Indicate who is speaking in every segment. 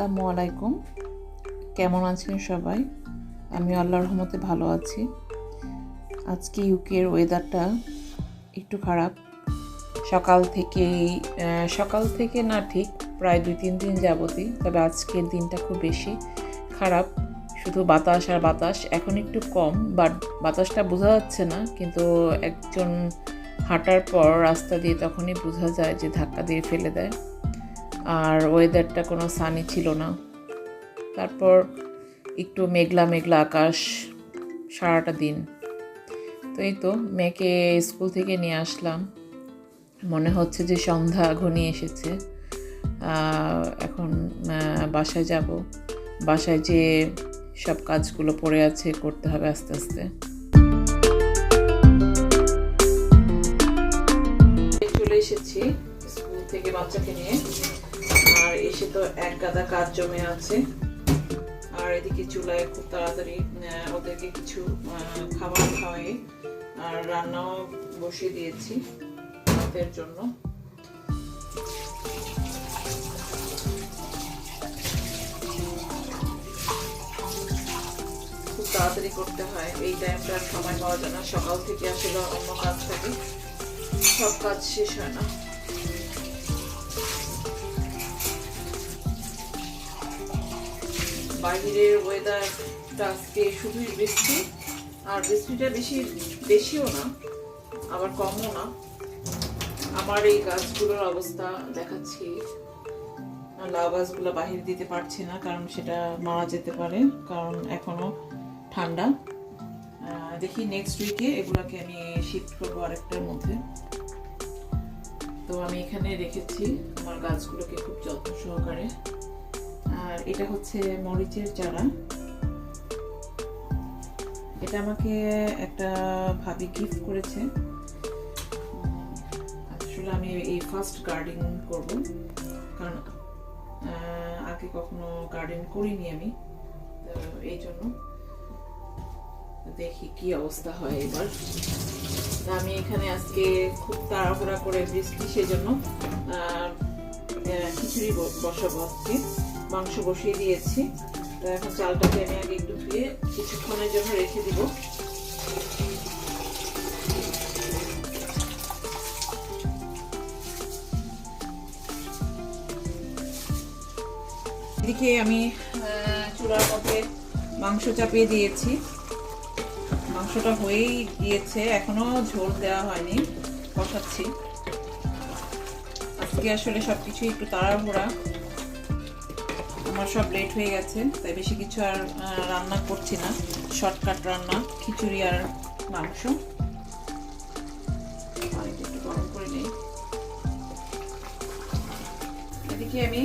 Speaker 1: আসসালামু আলাইকুম। কেমন আছেন সবাই? আমি আল্লাহর রহমতে ভালো আছি। আজকে ইউকের ওয়েদারটা একটু খারাপ। সকাল থেকে না, ঠিক প্রায় 2-3 দিন যাবতই, তবে আজকের দিনটা খুব বেশি খারাপ। শুধু বাতাস আর বাতাস। এখন একটু কম, বাট বাতাসটা বোঝা যাচ্ছে না, কিন্তু একজন হাঁটার পর রাস্তা দিয়ে তখনই বোঝা যায় যে ধাক্কা দিয়ে ফেলে দেয়। আর ওয়েদারটা কোনো সানি ছিল না। তারপর একটু মেঘলা মেঘলা আকাশ সারাটা দিন। তো এই তো মেয়েকে স্কুল থেকে নিয়ে আসলাম। মনে হচ্ছে যে সন্ধ্যা ঘনিয়ে এসেছে। এখন বাসায় যাব। বাসায় যে সব কাজগুলো পড়ে আছে করতে হবে আস্তে আস্তে। চলে এসেছি স্কুল থেকে বাচ্চাকে নিয়ে। আর এসে তো এক গাদা কাজ জমে আছে। আর এদিকে চুলায় খুব তাড়াতাড়ি ওদেরকে কিছু খাবার খাওয়াই আর রান্নাও বসিয়ে দিয়েছি রাতের জন্য। খুব তাড়াতাড়ি করতে হয়, এই টাইমটা সময় পাওয়া যায় না। সকাল থেকে আসলে অন্য কাজ থাকে, সব কাজ শেষ হয় না। বাইরের ওয়েদারটা আজকে শুধুই বৃষ্টি, আর বৃষ্টিটা বেশিও না আবার কমও না। আমার এই গাছগুলোর অবস্থা দেখাচ্ছি। লাউ গাছগুলো বাহির দিতে পারছি না, কারণ সেটা মারা যেতে পারে, কারণ এখনো ঠান্ডা। দেখি নেক্সট উইকে এগুলোকে আমি শিফট করবো আরেকটার মধ্যে। তো আমি এখানে রেখেছি আমার গাছগুলোকে খুব যত্ন সহকারে। আর এটা হচ্ছে মরিচের চারা। এটা আমাকে একটা ভাবি গিফট করেছে। আসলে আমি এই ফার্স্ট গার্ডেন করব, কারণ আগে কখনো গার্ডেন করিনি আমি, তো এই জন্য দেখি কি অবস্থা হয় এবার। আমি এখানে আজকে খুব তাড়াহুড়া করে বৃষ্টি, সেজন্য খিচুড়ি বসাবো। আজকে মাংস বসিয়ে দিয়েছি। তো এখন চালটাকে আমি আগে একটু ধুয়ে কিছুক্ষণের জন্য রেখে দিব। এদিকে আমি চুলার মধ্যে মাংস চাপিয়ে দিয়েছি। মাংসটা হয়েই গিয়েছে, এখনো ঝোল দেওয়া হয়নি, কষাচ্ছি। আজকে আসলে সবকিছু একটু তাড়াহুড়া, আমার সব লেট হয়ে গেছে, তাই বেশি কিছু আর রান্না করছি না। শর্টকাট রান্না, খিচুড়ি আর মাংস। একটু গরম করে নিই। এদিকে আমি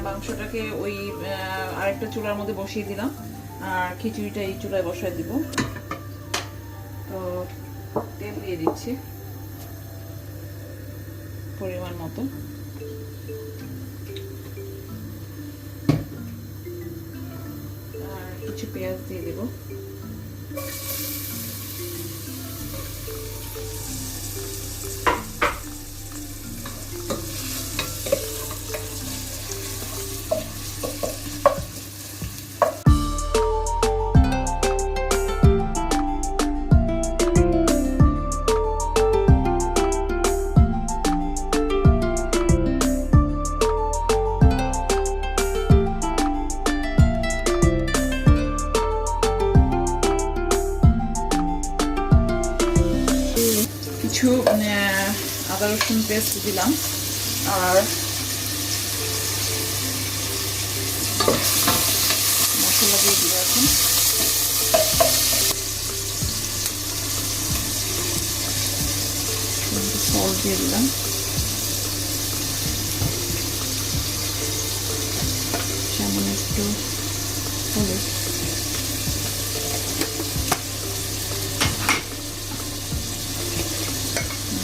Speaker 1: মাংসটাকে ওই আরেকটা চুলার মধ্যে বসিয়ে দিলাম, আর খিচুড়িটা এই চুলায় বসায় দিব। তো তেল দিয়ে দিচ্ছি পরিমাণ মতো। আর কিছু পেঁয়াজ দিয়ে দেব। কিছু আদা রসুন পেস্ট দিলাম, আর মশলা দিয়ে দিব। এখন সল্ট দিয়ে দিলাম, সামান্য একটু হলুদ।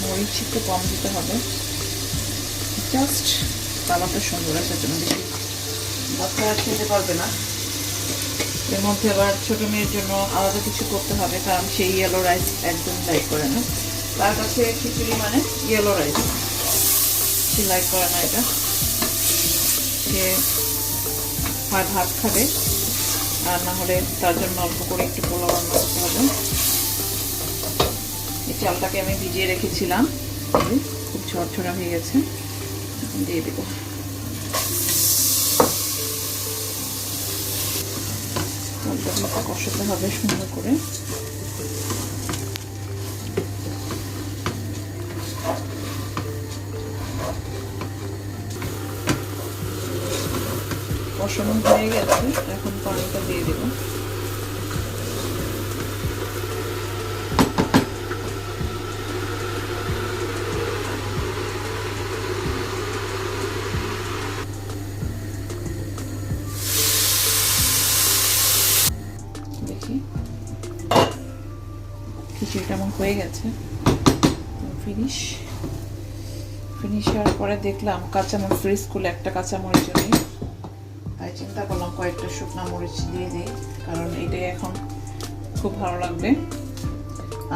Speaker 1: মরিচ একটু কম দিতে হবে, জাস্ট কালারটা সুন্দর আসার জন্য। বেশি বাচ্চারা খেতে পারবে না। এর মধ্যে আবার ছোটো মেয়ের জন্য আলাদা কিছু করতে হবে, কারণ সেই ইয়েলো রাইস একদম লাইক করে না। তার কাছে খিচুড়ি মানে ইয়েলো রাইস, সে লাইক করে না এটা। সে হয় ভাত খাবে, আর না হলে তার জন্য অল্প করে একটু পোলাও রান্না করতে হবে। এই চালটাকে আমি ভিজিয়ে রেখেছিলাম, খুব ঝরঝরা হয়ে গেছে, দিয়ে দেবো। চালটা কষাতে হবে সুন্দর করে। কষানো হয়ে গেছে, এখন পানিটা দিয়ে দেবো। দেখি খিচুড়িটা আমার হয়ে গেছে, ফিনিশ হওয়ার পরে দেখলাম কাঁচামরিচ ফ্রিজ করলে একটা কাঁচামরিচ নেই, তাই চিন্তা করলাম কয়েকটা শুকনা মরিচ দিয়ে দিই, কারণ এটাই এখন খুব ভালো লাগবে।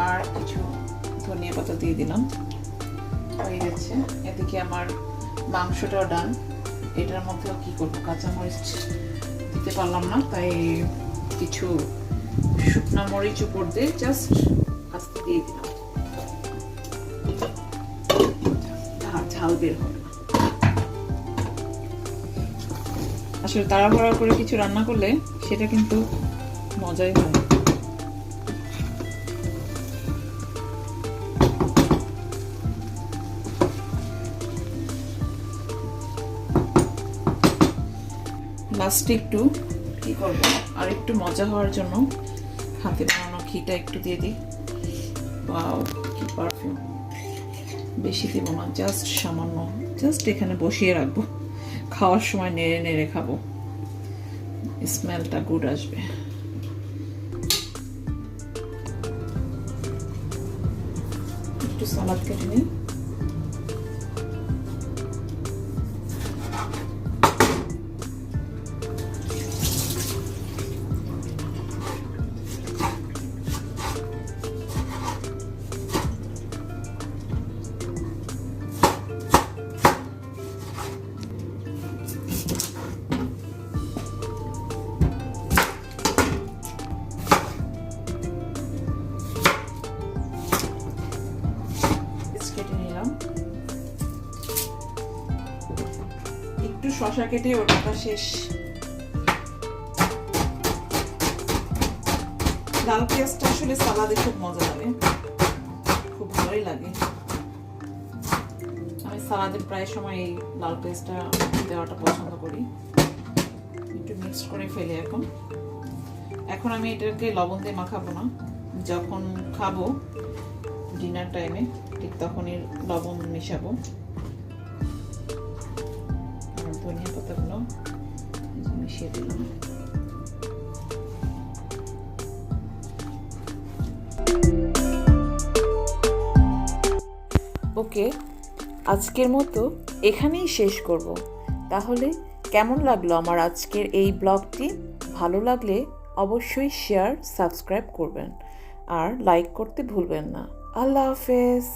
Speaker 1: আর কিছু ধনিয়া পাতা দিয়ে দিলাম, হয়ে গেছে। এদিকে আমার মাংসটাও ডান। এটার মধ্যেও কি করবো, কাঁচামরিচ দিতে পারলাম না, তাই কিছু শুকনা মরিচ উপর দিয়ে জাস্ট আস্তে দিয়ে দিলাম, ঝাল বের হবে না। আসলে তাড়াহুড়া করে কিছু রান্না করলে সেটা কিন্তু মজাই হয়। লাস্টে একটু কি করব, আর একটু মজা হওয়ার জন্য হাতে বানানো ঘিটা একটু দিয়ে দিই। ওয়াও, কি পারফিউম! বেশি দেবো না, জাস্ট সামান্য, জাস্ট এখানে বসিয়ে রাখবো, খাওয়ার সময় নেড়ে নেড়ে খাবো, স্মেলটা গুড আসবে। একটু সালাদ কেটে নিই। একটু শসা কেটে ওর কথা শেষ। লাল পেঁয়াজটা আসলে সালাদে খুব মজা লাগে, খুব ভালোই লাগে। আমি সালাদে প্রায় সময় এই লাল পেঁয়াজটা দেওয়াটা পছন্দ করি। একটু মিক্স করে ফেলে এখন আমি এটাকে লবণ দিয়ে মাখাবো না, যখন খাবো ডিনার টাইমে ঠিক তখনই লবণ মেশাবো। ধনিয়া পাতাগুলো মিশিয়ে দিলাম। ওকে, আজকের মতো এখানেই শেষ করব। তাহলে কেমন লাগলো আমার আজকের এই ব্লগটি? ভালো লাগলে অবশ্যই শেয়ার, সাবস্ক্রাইব করবেন আর লাইক করতে ভুলবেন না। আল্লাহ হাফেজ।